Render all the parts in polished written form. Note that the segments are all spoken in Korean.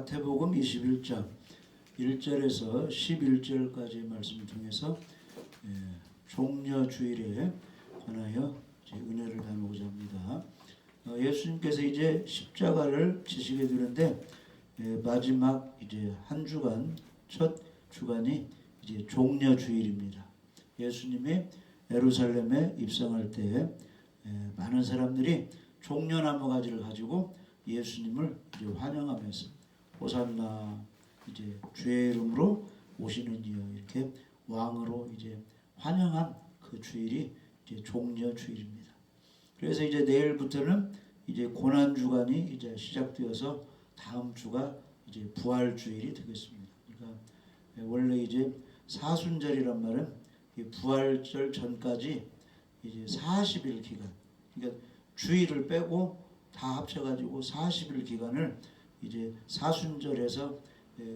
마태복음 21장 1절에서 11절까지의 말씀 중에서 종려주일에 관하여 은혜를 나누고자 합니다. 예수님께서 이제 십자가를 지시게 되는데 마지막 이제 한 주간, 첫 주간이 이제 종려주일입니다. 예수님이 예루살렘에 입성할 때 많은 사람들이 종려나무 가지를 가지고 예수님을 이제 환영하면서 호산나, 이제 주의 이름으로 오시는 이여, 이렇게 왕으로 이제 환영한 그 주일이 이제 종려주일입니다. 그래서 이제 내일부터는 이제 고난 주간이 이제 시작되어서 다음 주가 이제 부활주일이 되겠습니다. 그러니까 원래 이제 사순절이란 말은 부활절 전까지 이제 40일 기간, 그러니까 주일을 빼고 다 합쳐가지고 40일 기간을 이제 사순절에서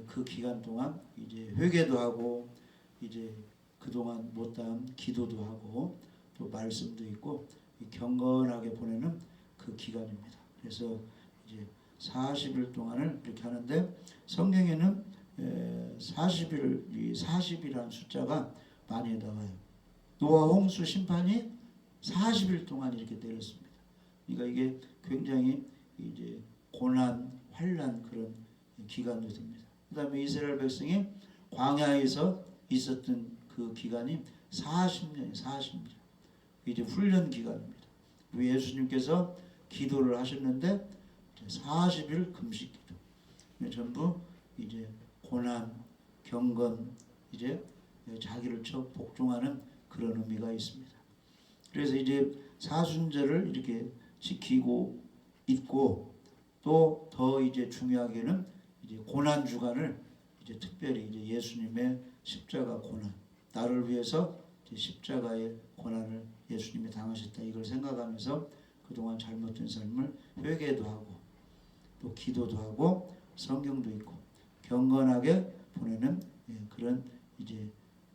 그 기간 동안 이제 회개도 하고 이제 그동안 못한 기도도 하고 또 말씀도 있고 경건하게 보내는 그 기간입니다. 그래서 이제 40일 동안을 이렇게 하는데 성경에는 40일, 이 40이라는 숫자가 많이 나와요. 노아 홍수 심판이 40일 동안 이렇게 내렸습니다. 그러니까 이게 굉장히 이제 고난, 환난 그런 기간도 됩니다. 그 다음에 이스라엘 백성이 광야에서 있었던 그 기간이 40년이 40년. 이제 훈련 기간입니다. 우리 예수님께서 기도를 하셨는데 40일 금식 기도. 전부 이제 고난, 경건, 이제 자기를 쳐 복종하는 그런 의미가 있습니다. 그래서 이제 사순절을 이렇게 지키고 있고 또 더 이제 중요하게는 이제 고난 주간을 이제 특별히 이제 예수님의 십자가 고난, 나를 위해서 이제 십자가의 고난을 예수님이 당하셨다, 이걸 생각하면서 그동안 잘못된 삶을 회개도 하고 또 기도도 하고 성경도 읽고 경건하게 보내는 그런 이제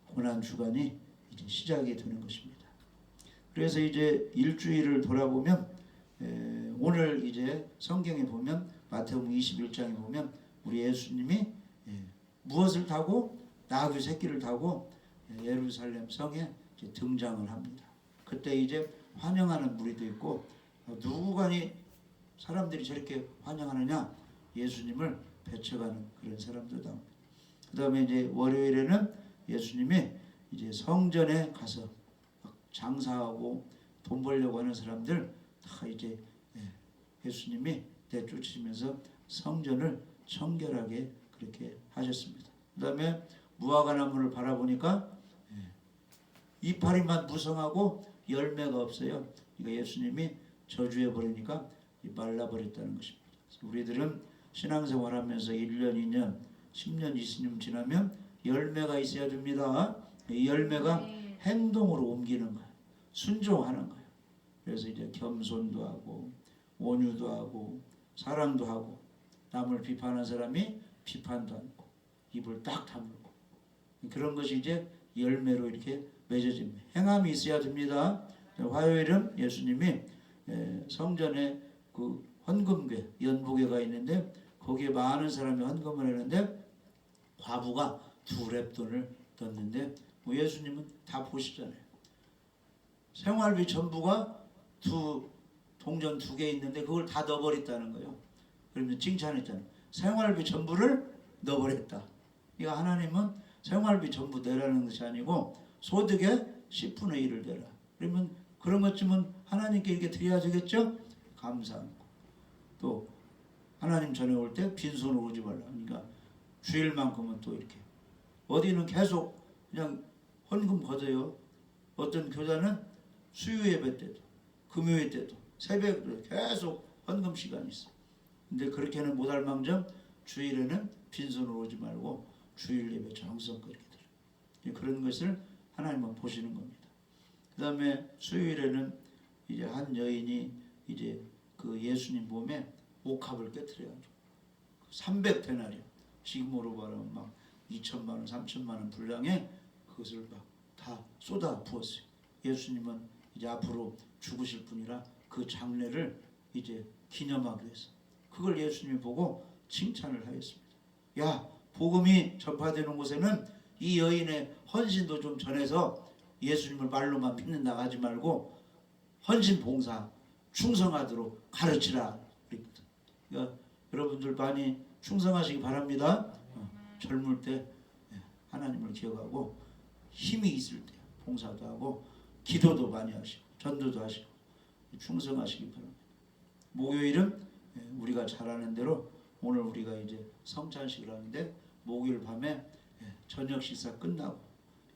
고난 주간이 이제 시작이 되는 것입니다. 그래서 이제 일주일을 돌아보면 오늘 이제 성경에 보면 마태복음 21장에 보면 우리 예수님이 무엇을 타고 나귀 새끼를 타고 예루살렘 성에 이제 등장을 합니다. 그때 이제 환영하는 무리도 있고 누구간이 사람들이 저렇게 환영하느냐, 예수님을 배척하는 그런 사람들도 합니다. 그 다음에 이제 월요일에는 예수님이 이제 성전에 가서 장사하고 돈 벌려고 하는 사람들 다 이제 예수님이 내쫓으시면서 성전을 청결하게 그렇게 하셨습니다. 그 다음에 무화과나무를 바라보니까 이파리만 무성하고 열매가 없어요. 그러니까 예수님이 저주해 버리니까 말라버렸다는 것입니다. 우리들은 신앙생활하면서 1년, 2년, 10년, 20년 지나면 열매가 있어야 됩니다. 이 열매가 행동으로 옮기는 거예요. 순종하는 거예요. 그래서 이제 겸손도 하고 온유도 하고 사랑도 하고 남을 비판하는 사람이 비판도 않고 입을 딱 다물고 그런 것이 이제 열매로 이렇게 맺어집니다. 행함이 있어야 됩니다. 화요일은 예수님이 성전에 그 헌금궤, 연복궤가 있는데 거기에 많은 사람이 헌금을 했는데 과부가 2렙돈을 넣었는데 예수님은 다 보시잖아요. 생활비 전부가 동전 2개 있는데 그걸 다 넣어버렸다는 거예요. 그러면 칭찬했잖아요. 생활비 전부를 넣어버렸다. 그러니까 하나님은 생활비 전부 내라는 것이 아니고 소득의 10분의 1을 내라. 그러면 그런 것쯤은 하나님께 이렇게 드려야 되겠죠? 감사하고. 또 하나님 전에 올 때 빈손으로 오지 말라. 그러니까 주일만큼은 또 이렇게. 어디는 계속 그냥 헌금 걷어요. 어떤 교단은 수요 예배 때도 금요일 때도 새벽에도 계속 헌금 시간이 있어. 근데 그렇게는 못할 망정 주일에는 빈손으로 오지 말고 주일 예배 정성껏 이렇게 드려. 그런 것을 하나님은 보시는 겁니다. 그 다음에 수요일에는 이제 한 여인이 이제 그 예수님 몸에 옥합을 깨트려가지고 300데나리온, 지금으로 말하면 막 2천만 원, 3천만 원 분량의 그것을 막 다 쏟아 부었어요. 예수님은 이제 앞으로 죽으실 분이라 그 장례를 이제 기념하기 위해서 그걸 예수님이 보고 칭찬을 하였습니다. 야, 복음이 전파되는 곳에는 이 여인의 헌신도 좀 전해서 예수님을 말로만 믿는다 하지 말고 헌신 봉사 충성하도록 가르치라. 그러니까 여러분들 많이 충성하시기 바랍니다. 젊을 때 하나님을 기억하고 힘이 있을 때 봉사도 하고 기도도 많이 하시고 전도도 하시고 충성하시기 바랍니다. 목요일은 우리가 잘 아는 대로 오늘 우리가 이제 성찬식을 하는데 목요일 밤에 저녁 식사 끝나고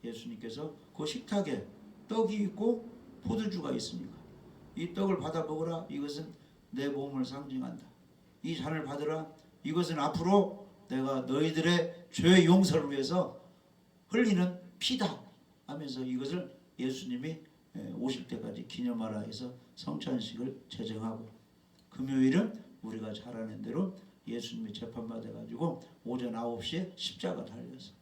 예수님께서 그 식탁에 떡이 있고 포도주가 있습니다. 이 떡을 받아 먹으라. 이것은 내 몸을 상징한다. 이 잔을 받으라. 이것은 앞으로 내가 너희들의 죄 용서를 위해서 흘리는 피다 하면서 이것을 예수님이 오실 때까지 기념하라 해서 성찬식을 제정하고, 금요일은 우리가 잘 아는 대로 예수님이 재판받아가지고 오전 9시에 십자가 달려서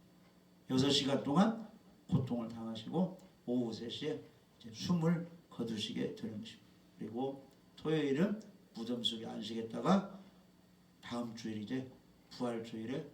6시간 동안 고통을 당하시고 오후 3시에 이제 숨을 거두시게 되는 것입니다. 그리고 토요일은 무덤 속에 안식했다가 다음 주일 이제 부활주일에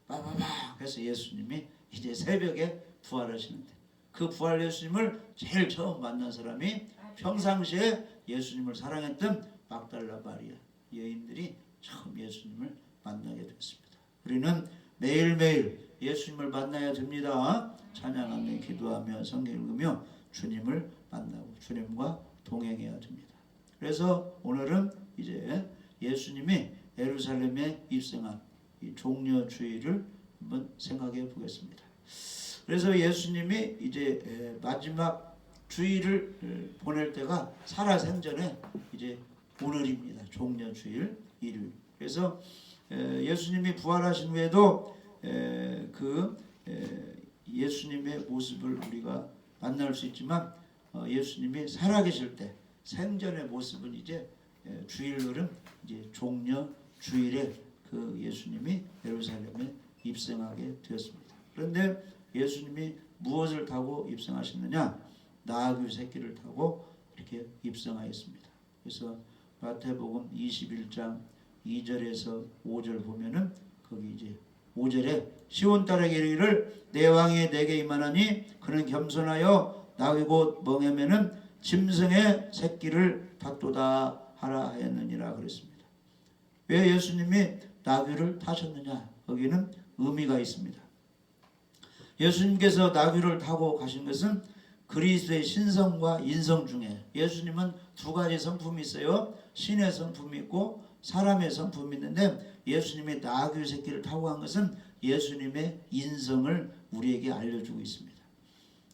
빠바박 해서 예수님이 이제 새벽에 부활하시는데, 그 부활 예수님을 제일 처음 만난 사람이 평상시에 예수님을 사랑했던 막달라 마리아 여인들이 처음 예수님을 만나게 됐습니다. 우리는 매일매일 예수님을 만나야 됩니다. 찬양하며 기도하며 성경 읽으며 주님을 만나고 주님과 동행해야 됩니다. 그래서 오늘은 이제 예수님이 예루살렘에 입성한 이 종려주일을 한번 생각해 보겠습니다. 그래서 예수님이 이제 마지막 주일을 보낼 때가 살아생전에 이제 오늘입니다. 종려주일 일요일. 그래서 예수님이 부활하신 후에도 그 예수님의 모습을 우리가 만날 수 있지만 예수님이 살아계실 때 생전의 모습은 이제 주일날은 이제 종려 주일에 그 예수님이 예루살렘에 입성하게 되었습니다. 그런데 예수님이 무엇을 타고 입성하셨느냐? 나귀 새끼를 타고 이렇게 입성하였습니다. 그래서 마태복음 21장 2절에서 5절 보면은 거기 이제 5절에 시온 딸에게 이르기를 내 왕이 내게 임하나니 그는 겸손하여 나귀 곧 멍에매는 짐승의 새끼를 탔도다 하라 하였느니라 그랬습니다. 왜 예수님이 나귀를 타셨느냐? 거기는 의미가 있습니다. 예수님께서 나귀를 타고 가신 것은 그리스도의 신성과 인성 중에 예수님은 두 가지 성품이 있어요. 신의 성품이 있고 사람의 성품이 있는데 예수님이 나귀 새끼를 타고 간 것은 예수님의 인성을 우리에게 알려주고 있습니다.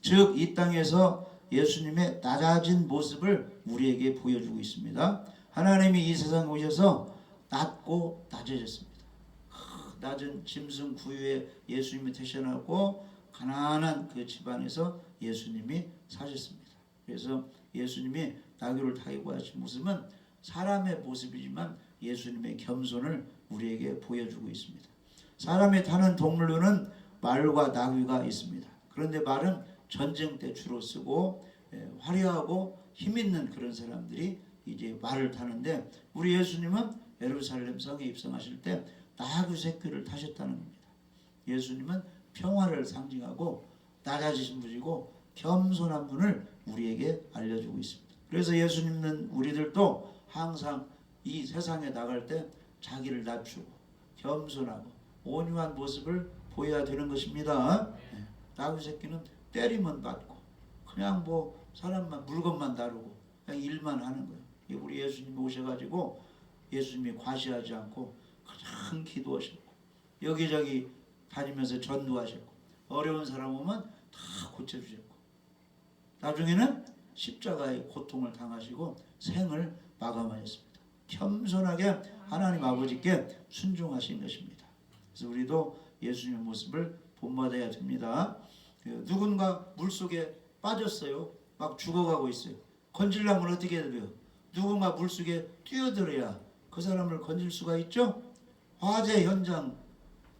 즉 이 땅에서 예수님의 낮아진 모습을 우리에게 보여주고 있습니다. 하나님이 이 세상에 오셔서 낮고 낮아졌습니다. 낮은 짐승 구유에 예수님이 태어나고 가난한 그 집안에서 예수님이 사셨습니다. 그래서 예수님이 나귀를 타고 하신 모습은 사람의 모습이지만 예수님의 겸손을 우리에게 보여주고 있습니다. 사람이 타는 동물로는 말과 나귀가 있습니다. 그런데 말은 전쟁 때 주로 쓰고 화려하고 힘 있는 그런 사람들이 이제 말을 타는데, 우리 예수님은 예루살렘 성에 입성하실 때 나귀 새끼를 타셨다는 겁니다. 예수님은 평화를 상징하고 낮아지신 분이고 겸손한 분을 우리에게 알려주고 있습니다. 그래서 예수님은 우리들도 항상 이 세상에 나갈 때 자기를 낮추고 겸손하고 온유한 모습을 보여야 되는 것입니다. 나귀 새끼는 때리면 맞고 그냥 뭐 사람만 물건만 다루고 그냥 일만 하는 거예요. 우리 예수님이 오셔가지고 예수님이 과시하지 않고 그냥 기도하셨고 여기저기 다니면서 전도하셨고 어려운 사람 오면 다 고쳐주셨고 나중에는 십자가의 고통을 당하시고 생을 마감하셨습니다. 겸손하게 하나님 아버지께 순종하신 것입니다. 그래서 우리도 예수님의 모습을 본받아야 됩니다. 누군가 물속에 빠졌어요. 막 죽어가고 있어요. 건질려면 어떻게 해야 돼요? 누군가 물속에 뛰어들어야 그 사람을 건질 수가 있죠. 화재 현장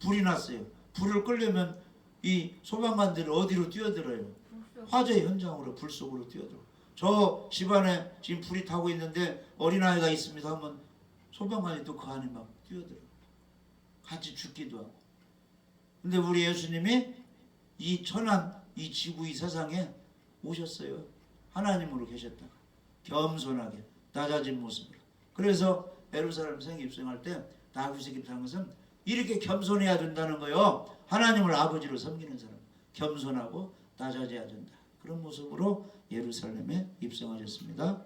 불이 났어요. 불을 끄려면 이 소방관들이 어디로 뛰어들어요? 화재 현장으로, 불 속으로 뛰어들어. 저 집안에 지금 불이 타고 있는데 어린아이가 있습니다 하면 소방관이 또 그 안에 막 뛰어들어. 같이 죽기도 하고. 근데 우리 예수님이 이 천한 이 지구 이 세상에 오셨어요. 하나님으로 계셨다가 겸손하게 낮아진 모습으로. 그래서 예루살렘 성 입성할 때 다윗의 입성한 것은 이렇게 겸손해야 된다는 거요. 하나님을 아버지로 섬기는 사람, 겸손하고 낮아져야 된다. 그런 모습으로 예루살렘에 입성하셨습니다.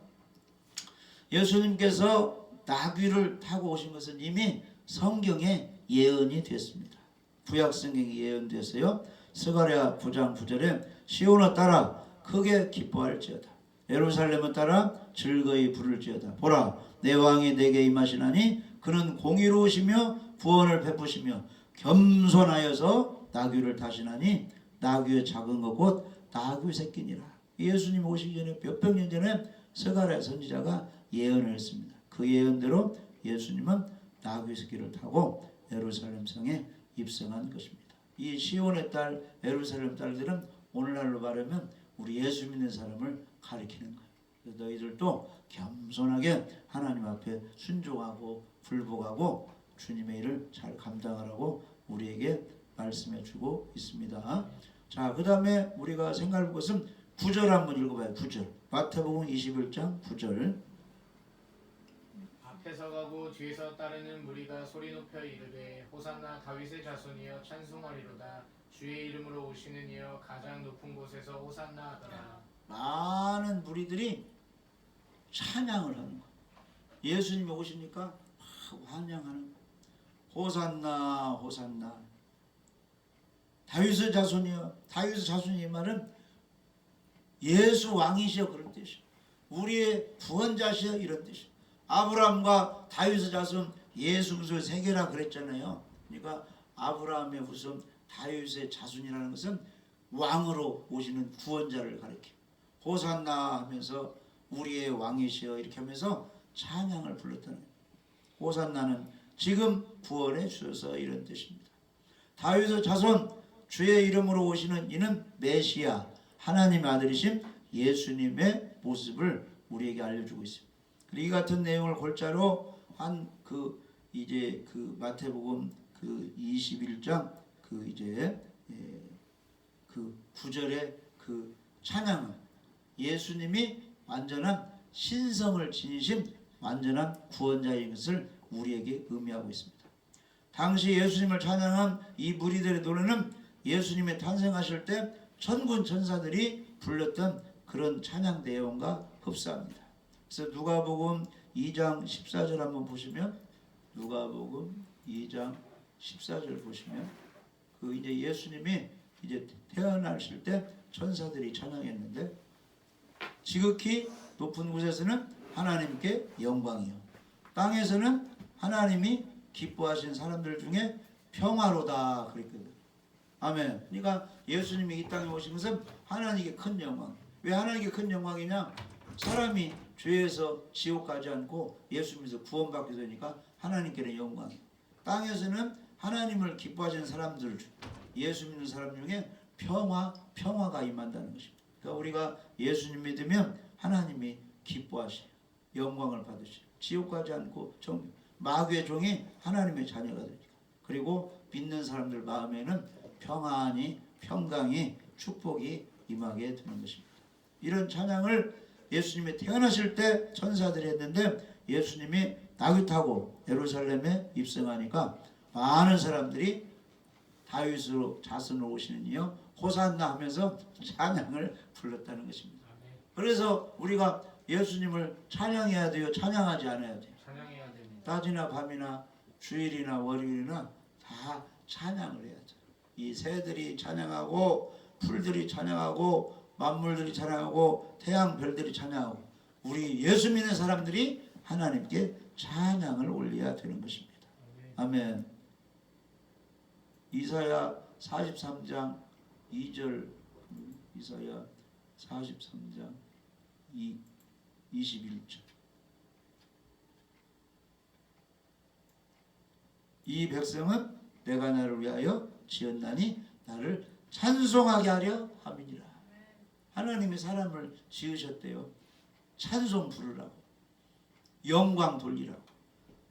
예수님께서 나귀를 타고 오신 것은 이미 성경에 예언이 됐습니다. 구약 성경에 예언됐어요. 스가랴 9장 9절에 시온을 따라 크게 기뻐할지어다. 예루살렘을 따라 즐거이 부를지어다. 보라, 내 왕이 내게 임하시나니 그는 공의로우시며 구원을 베푸시며 겸손하여서 나귀를 타시나니 나귀의 작은 것 곧 나귀 새끼니라. 예수님 오시기 전에 몇백 년 전에 스가랴 선지자가 예언을 했습니다. 그 예언대로 예수님은 나귀 새끼를 타고 예루살렘 성에 입성한 것입니다. 이 시온의 딸 예루살렘 딸들은 오늘날로 말하면 우리 예수 믿는 사람을 가리키는 거예요. 그래서 너희들도 겸손하게 하나님 앞에 순종하고 불복하고 주님의 일을 잘 감당하라고 우리에게 말씀해 주고 있습니다. 자, 그 다음에 우리가 생각할 것은 9절 한번 읽어봐요. 9절 마태복음 21장 9절. 앞에서 가고 뒤에서 따르는 무리가 소리 높여 이르되 호산나 다윗의 자손이여 찬송하리로다. 주의 이름으로 오시는 이여 가장 높은 곳에서 호산나 하더라. 많은 무리들이 찬양을 하는 거예요. 예수님이 오시니까 환영하는 거예요. 호산나 호산나 다윗의 자손이여. 다윗의 자손이 말은 예수 왕이시여 그런 뜻이에요. 우리의 구원자시여 이런 뜻이에요. 아브라함과 다윗의 자손 예수 그리스도 세계라 그랬잖아요. 그러니까 아브라함의 후손 다윗의 자손이라는 것은 왕으로 오시는 구원자를 가리켜 호산나 하면서 우리의 왕이시여 이렇게 하면서 찬양을 불렀다는 거예요. 호산나는 지금 구원해 주셔서 이런 뜻입니다. 다윗의 자손 주의 이름으로 오시는 이는 메시아 하나님의 아들이신 예수님의 모습을 우리에게 알려주고 있습니다. 이 같은 내용을 골자로 한 이제 마태복음 21장 이제 그 9절의 찬양은 예수님이 완전한 신성을 지니신 완전한 구원자인 것을 우리에게 의미하고 있습니다. 당시 예수님을 찬양한 이 무리들의 노래는 예수님이 탄생하실 때 천군 천사들이 불렀던 그런 찬양 내용과 흡사합니다. 그래서 누가복음 2장 14절 한번 보시면 누가복음 2장 14절 보시면 이제 예수님이 이제 태어나실 때 천사들이 찬양했는데 지극히 높은 곳에서는 하나님께 영광이요 땅에서는 하나님이 기뻐하신 사람들 중에 평화로다 그랬거든. 아멘. 그러니까 예수님이 이 땅에 오신 것은 하나님께 큰 영광. 왜 하나님께 큰 영광이냐? 사람이 죄에서 지옥 가지 않고 예수 믿어서 구원받게 되니까 하나님께는 영광이에요. 땅에서는 하나님을 기뻐하시는 사람들, 예수 믿는 사람 중에 평화가 임한다는 것입니다. 그러니까 우리가 예수님 믿으면 하나님이 기뻐하셔요. 영광을 받으셔요. 지옥 가지 않고 마귀의 종이 하나님의 자녀가 되니까. 그리고 믿는 사람들 마음에는 평안이 평강이 축복이 임하게 되는 것입니다. 이런 찬양을 예수님이 태어나실 때 천사들이 했는데 예수님이 나귀 타고 예루살렘에 입성하니까 많은 사람들이 다윗으로 자손으로 오시는 이여 호산나 하면서 찬양을 불렀다는 것입니다. 그래서 우리가 예수님을 찬양해야 돼요? 찬양하지 않아야 돼요? 찬양해야 됩니다. 낮이나 밤이나 주일이나 월요일이나 다 찬양을 해야 돼요. 이 새들이 찬양하고 풀들이 찬양하고 만물들이 찬양하고 태양 별들이 찬양하고 우리 예수 믿는 사람들이 하나님께 찬양을 올려야 되는 것입니다. 아멘. 이사야 43장 2절 이사야 43장 21절 이 백성은 내가 나를 위하여 지었나니 나를 찬송하게 하려 함이니라. 하나님이 사람을 지으셨대요. 찬송 부르라고 영광 돌리라고.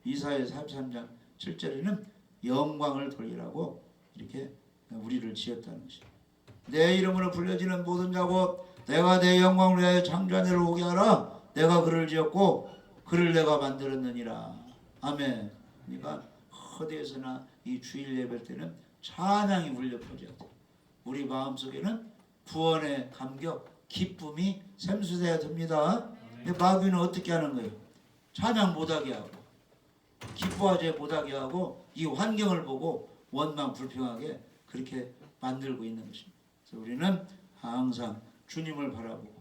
이사야 43장 7절에는 영광을 돌리라고 이렇게 우리를 지었다는 것입니다. 내 이름으로 불려지는 모든 자고 내가 내 영광을 위하여 창조한 이를 오게 하라. 내가 그를 지었고 그를 내가 만들었느니라. 아멘. 그러니까 어디에서나 이 주일 예배 때는 찬양이 울려 퍼져야 돼. 우리 마음속에는 구원의 감격, 기쁨이 샘솟아야 됩니다. 근데 마귀는 어떻게 하는 거예요? 찬양 못하게 하고 기뻐하지 못하게 하고 이 환경을 보고 원망 불평하게 그렇게 만들고 있는 것입니다. 그래서 우리는 항상 주님을 바라보고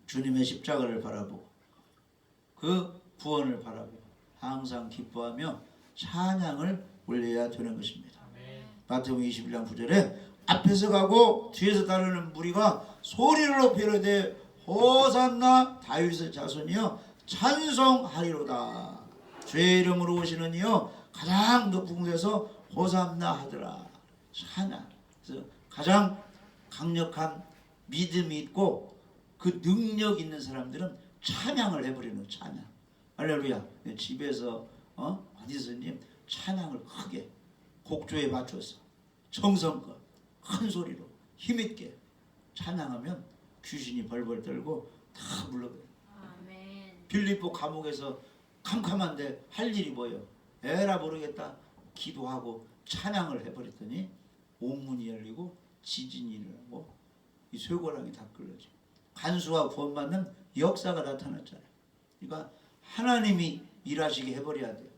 주님의 십자가를 바라보고 그 구원을 바라보고 항상 기뻐하며 찬양을 올려야 되는 것입니다. 마태복음 21장 9절에 앞에서 가고 뒤에서 따르는 무리가 소리를 높여 이르되 호산나 다윗의 자손이여 찬송하리로다. 주의 이름으로 오시는 이여 가장 높은 곳에서 호산나 하더라. 찬양. 그래서 가장 강력한 믿음이 있고 그 능력 있는 사람들은 찬양을 해버리는 찬양. 할렐루야. 집에서 어디서니 찬양을 크게 곡조에 맞춰서 정성껏 큰 소리로 힘있게 찬양하면 귀신이 벌벌 떨고 다 물러가요. 빌립보 감옥에서 캄캄한데 할 일이 뭐예요? 에라 모르겠다 기도하고 찬양을 해버렸더니 옥문이 열리고 지진이 일어나고 이 쇠고랑이 다 끌려져. 간수와 구원받는 역사가 나타났잖아요. 그러니까 하나님이 일하시게 해버려야 돼요.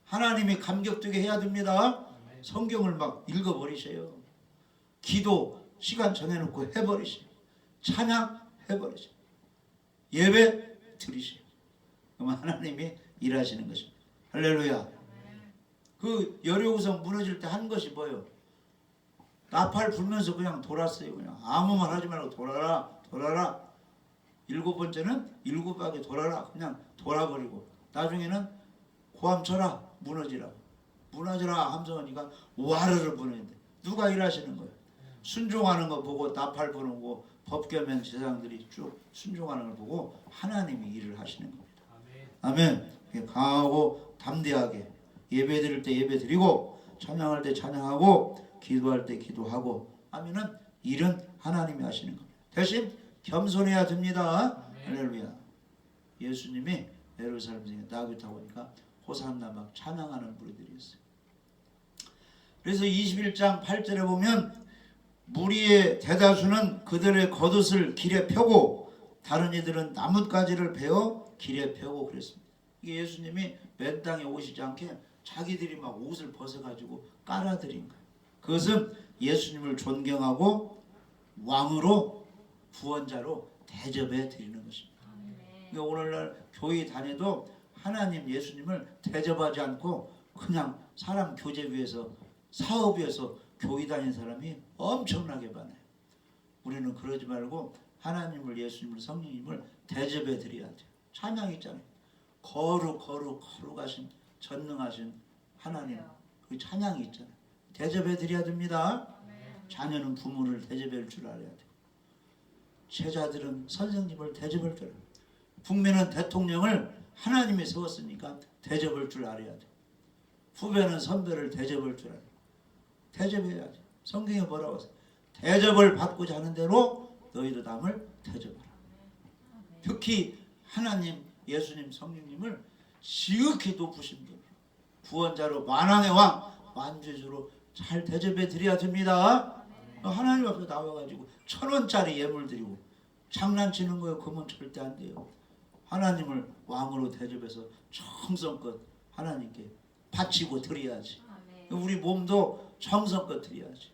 하나님이 감격되게 해야 됩니다. 성경을 막 읽어버리세요. 기도 시간 정해놓고 해버리세요. 찬양 해버리세요. 예배 드리세요. 그럼 하나님이 일하시는 것입니다. 할렐루야. 그 여리고성 무너질 때 한 것이 뭐예요? 나팔 불면서 그냥 돌았어요. 그냥 아무 말 하지 말고 돌아라 돌아라. 7번째는 7바퀴 돌아라. 그냥 돌아버리고 나중에는 고함 쳐라 무너지라. 무너지라 함성하니까 와르르 무너진대. 누가 일하시는 거예요? 순종하는 거 보고 나팔 부는 거 법궤면 제사장들이 쭉 순종하는 걸 보고 하나님이 일을 하시는 겁니다. 아멘. 강하고 담대하게 예배 드릴 때 예배 드리고 찬양할 때 찬양하고 기도할 때 기도하고 하면은 일은 하나님이 하시는 겁니다. 대신 겸손해야 됩니다. 할렐루야. 예수님이 예루살렘에 나귀 타고 오니까 호산나 막 찬양하는 무리들이 있어요. 그래서 21장 8절에 보면 무리의 대다수는 그들의 겉옷을 길에 펴고 다른 이들은 나뭇가지를 베어 길에 펴고 그랬습니다. 이게 예수님이 맨 땅에 오시지 않게 자기들이 막 옷을 벗어가지고 깔아드린 거예요. 그것은 예수님을 존경하고 왕으로 구원자로 대접해 드리는 것입니다. 그러니까 오늘날 교회 다녀도 하나님 예수님을 대접하지 않고 그냥 사람 교제 위해서 사업 위해서 교회 다니는 사람이 엄청나게 많아요. 우리는 그러지 말고 하나님을 예수님을 성령님을 대접해 드려야 돼요. 찬양 있잖아요. 거룩하신 전능하신 하나님 그 찬양이 있잖아요. 대접해 드려야 됩니다. 자녀는 부모를 대접할 줄 알아야 돼요. 제자들은 선생님을 대접할 줄 알아요. 국민은 대통령을 하나님이 세웠으니까 대접할 줄 알아야 돼요. 후배는 선배를 대접할 줄 알아요. 대접해야지. 성경에 뭐라고 하세요? 대접을 받고자 하는 대로 너희도 남을 대접하라. 특히 하나님 예수님 성령님을 지극히 높으신 분 구원자로 만왕의 왕 만주주로 잘 대접해 드려야 됩니다. 하나님 앞에 나와가지고 1,000원짜리 예물 드리고 장난치는 거예요. 그러면 절대 안 돼요. 하나님을 왕으로 대접해서 정성껏 하나님께 바치고 드려야지. 우리 몸도 정성껏 드려야지.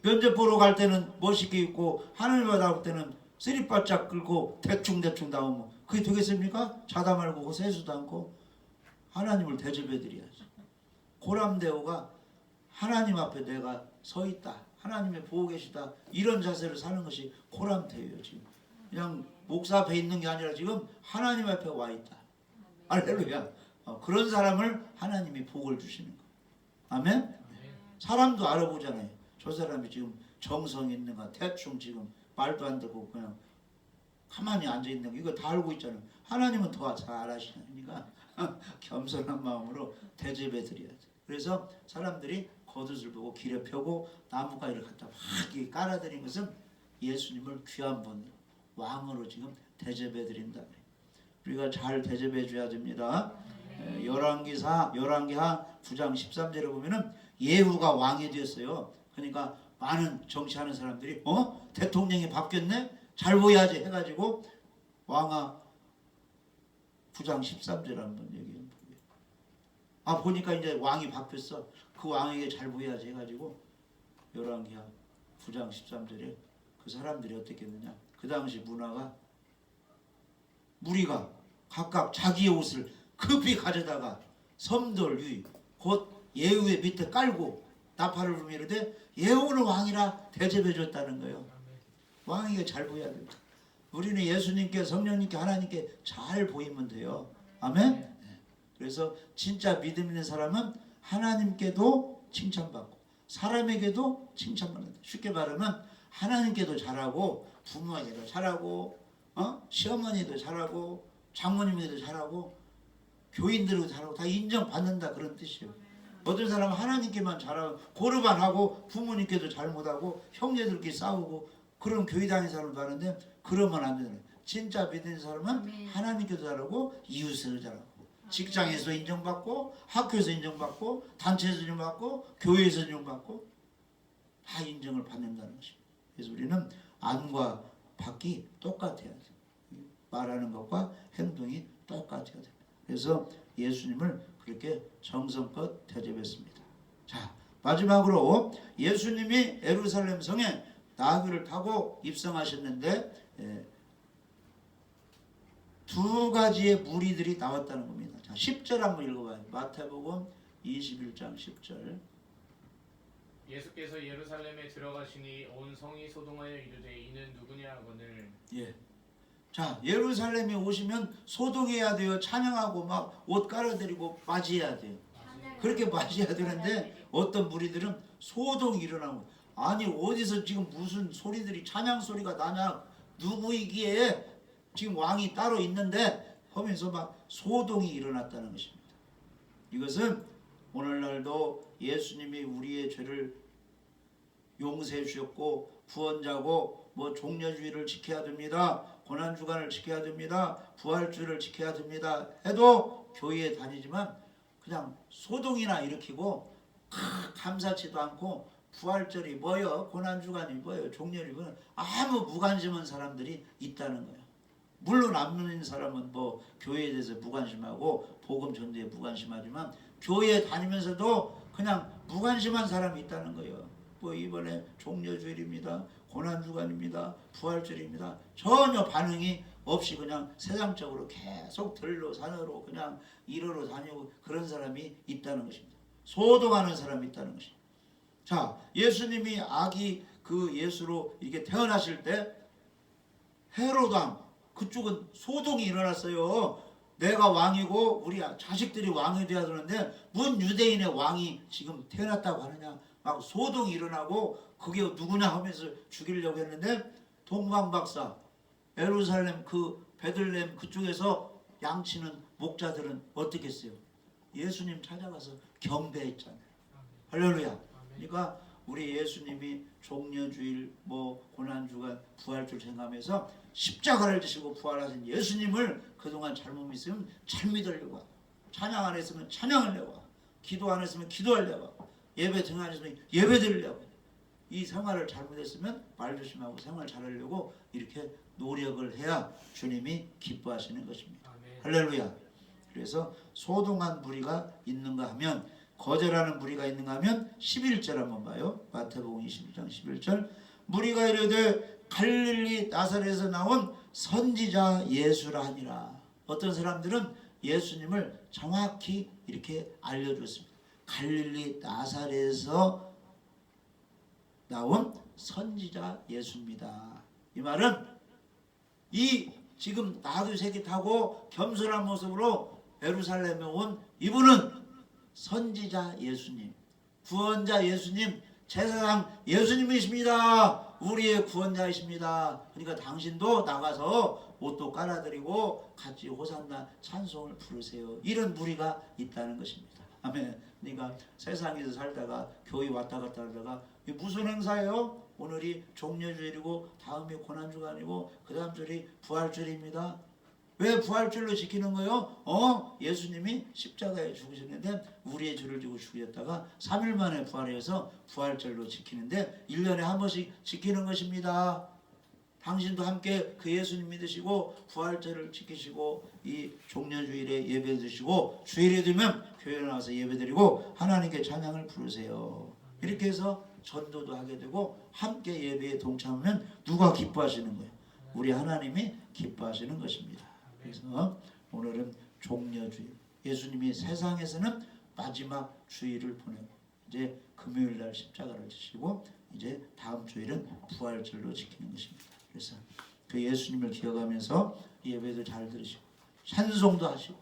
면접 보러 갈 때는 멋있게 입고 하나님 앞에 나올 때는 쓰리바짝 끌고 대충 나오면 그게 되겠습니까? 자다 말고 세수도 않고 하나님을 대접해 드려야지. 고람대오가 하나님 앞에 내가 서 있다. 하나님이 보고 계시다. 이런 자세를 사는 것이 고람대오예요. 지금 그냥 목사 앞에 있는 게 아니라 지금 하나님 앞에 와 있다. 할렐루야. 그런 사람을 하나님이 복을 주시는 거예요. 아멘? 사람도 알아보잖아요. 저 사람이 지금 정성 있는가 대충 지금 말도 안 듣고 그냥 가만히 앉아있는 거 이거 다 알고 있잖아요. 하나님은 더 잘 아시니까 겸손한 마음으로 대접해 드려야 돼. 그래서 사람들이 겉옷을 보고 길에 펴고 나무가지를 갖다 막 이렇게 깔아드린 것은 예수님을 귀한 분으로 왕으로 지금 대접해드린다. 우리가 잘 대접해줘야 됩니다. 열왕기하 9장 13절에 보면은 예후가 왕이 되었어요. 그러니까 많은 정치하는 사람들이 대통령이 바뀌었네? 잘 보여야지 해가지고 왕하 9장 13절 한번 얘기해. 보니까 이제 왕이 바뀌었어. 그 왕에게 잘 보여야지 해가지고 열왕기하 9장 13절에 그 사람들이 어떻게 했느냐. 그 당시 문화가 무리가 각각 자기의 옷을 급히 가져다가 섬돌 위 곧 예후의 밑에 깔고 나팔을 불며 이르되 예후는 왕이라 대접해 줬다는 거예요. 왕에게 잘 보여야 됩니다. 우리는 예수님께 성령님께 하나님께 잘 보이면 돼요. 아멘. 그래서 진짜 믿음 있는 사람은 하나님께도 칭찬받고 사람에게도 칭찬받는다. 쉽게 말하면 하나님께도 잘하고 부모에게도 잘하고 시어머니도 잘하고 장모님에게도 잘하고 교인들도 잘하고 다 인정받는다 그런 뜻이에요. 어떤 사람은 하나님께만 잘하고 고르반 하고 부모님께도 잘못하고 형제들끼리 싸우고 그런 교회 다니는 사람도 하는데 그러면 안 되는 거예요. 진짜 믿는 사람은 하나님께도 잘하고 이웃에도 잘하고 직장에서 인정받고 학교에서 인정받고 단체에서 인정받고 교회에서 인정받고 다 인정을 받는다는 것입니다. 그래서 우리는 안과 밖이 똑같아야 돼요. 말하는 것과 행동이 똑같아야 됩니다. 그래서 예수님을 그렇게 정성껏 대접했습니다. 자, 마지막으로 예수님이 예루살렘 성에 나귀를 타고 입성하셨는데 두 가지의 무리들이 나왔다는 겁니다. 자, 10절 한번 읽어봐요. 마태복음 21장 10절. 예수께서 예루살렘에 들어가시니 온 성이 소동하여 이르되 이는 누구냐 하거늘. 자, 예루살렘에 오시면 소동해야 돼요. 찬양하고 막 옷 깔아드리고 맞이해야 돼요. 그렇게 맞이해야 되는데 어떤 무리들은 소동이 일어나고 아니 어디서 지금 무슨 소리들이 찬양 소리가 나냐 누구이기에 지금 왕이 따로 있는데 하면서 막 소동이 일어났다는 것입니다. 이것은 오늘날도 예수님이 우리의 죄를 용서해 주셨고 구원자고 종려주의를 지켜야 됩니다. 고난주간을 지켜야 됩니다. 부활주의를 지켜야 됩니다. 해도 교회에 다니지만 그냥 소동이나 일으키고 감사치도 않고 부활절이 뭐요? 고난주간이 뭐요? 종려주의 뭐요? 아무 무관심한 사람들이 있다는 거예요. 물론 안 믿는 사람은 교회에 대해서 무관심하고 복음 전도에 무관심하지만 교회에 다니면서도 그냥 무관심한 사람이 있다는 거예요. 이번에 종려주일입니다. 고난주간입니다. 부활절입니다. 전혀 반응이 없이 그냥 세상적으로 계속 들로 산으로 그냥 일하러 다니고 그런 사람이 있다는 것입니다. 소동하는 사람이 있다는 것입니다. 자, 예수님이 아기 그 예수로 이렇게 태어나실 때 헤롯 왕 그쪽은 소동이 일어났어요. 내가 왕이고 우리 자식들이 왕이 되어야 되는데 문 유대인의 왕이 지금 태어났다고 하느냐 막 소동이 일어나고 그게 누구냐 하면서 죽이려고 했는데 동방박사 예루살렘 그 베들레헴 그쪽에서 양치는 목자들은 어떻게 했어요? 예수님 찾아가서 경배했잖아요. 할렐루야. 그러니까 우리 예수님이 종려주일 고난주간 부활절 생각하면서 십자가를 지시고 부활하신 예수님을 그동안 잘못 믿으면 잘 믿으려고 하고 찬양 안 했으면 찬양하려고 하고 기도 안 했으면 기도하려고 하고 예배 등 안 했으면 예배 드리려고 이 생활을 잘못했으면 말 조심하고 생활 잘하려고 이렇게 노력을 해야 주님이 기뻐하시는 것입니다. 아멘. 할렐루야. 그래서 소동한 무리가 있는가 하면 거절하는 무리가 있는가 하면 11절 한번 봐요. 마태복음 21장 11절 무리가 이르되 갈릴리 나사렛에서 나온 선지자 예수라 하니라. 어떤 사람들은 예수님을 정확히 이렇게 알려줬습니다. 갈릴리 나사렛에서 나온 선지자 예수입니다. 이 말은 이 지금 나귀 새끼 타고 겸손한 모습으로 예루살렘에 온 이분은 선지자 예수님, 구원자 예수님, 제사장 예수님이십니다. 우리의 구원자이십니다. 그러니까 당신도 나가서 옷도 깔아드리고 같이 호산나 찬송을 부르세요. 이런 무리가 있다는 것입니다. 아멘. 그러니까 세상에서 살다가 교회 왔다 갔다 하다가 이게 무슨 행사예요? 오늘이 종려주일이고 다음이 고난주간이고 그 다음 주일이 부활주일입니다. 왜 부활주일로 지키는 거예요? 예수님이 십자가에 죽으셨는데 우리의 죄를 지고 죽으셨다가 3일 만에 부활해서 부활절로 지키는데 1년에 한 번씩 지키는 것입니다. 당신도 함께 그 예수님 믿으시고 부활절을 지키시고 이 종려주일에 예배 드시고 주일이 되면 교회 나와서 예배 드리고 하나님께 찬양을 부르세요. 이렇게 해서 전도도 하게 되고 함께 예배에 동참하면 누가 기뻐하시는 거예요? 우리 하나님이 기뻐하시는 것입니다. 그래서 오늘은 종려주일, 예수님이 세상에서는 마지막 주일을 보내고 이제 금요일날 십자가를 지시고 이제 다음 주일은 부활절로 지키는 것입니다. 그래서 그 예수님을 기억하면서 예배도 잘 들으시고 찬송도 하시고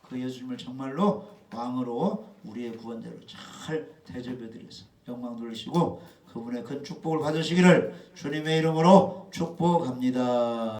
그 예수님을 정말로 왕으로 우리의 구원대로 잘 대접해 드려서 영광 돌리시고 그분의 큰 축복을 받으시기를 주님의 이름으로 축복합니다.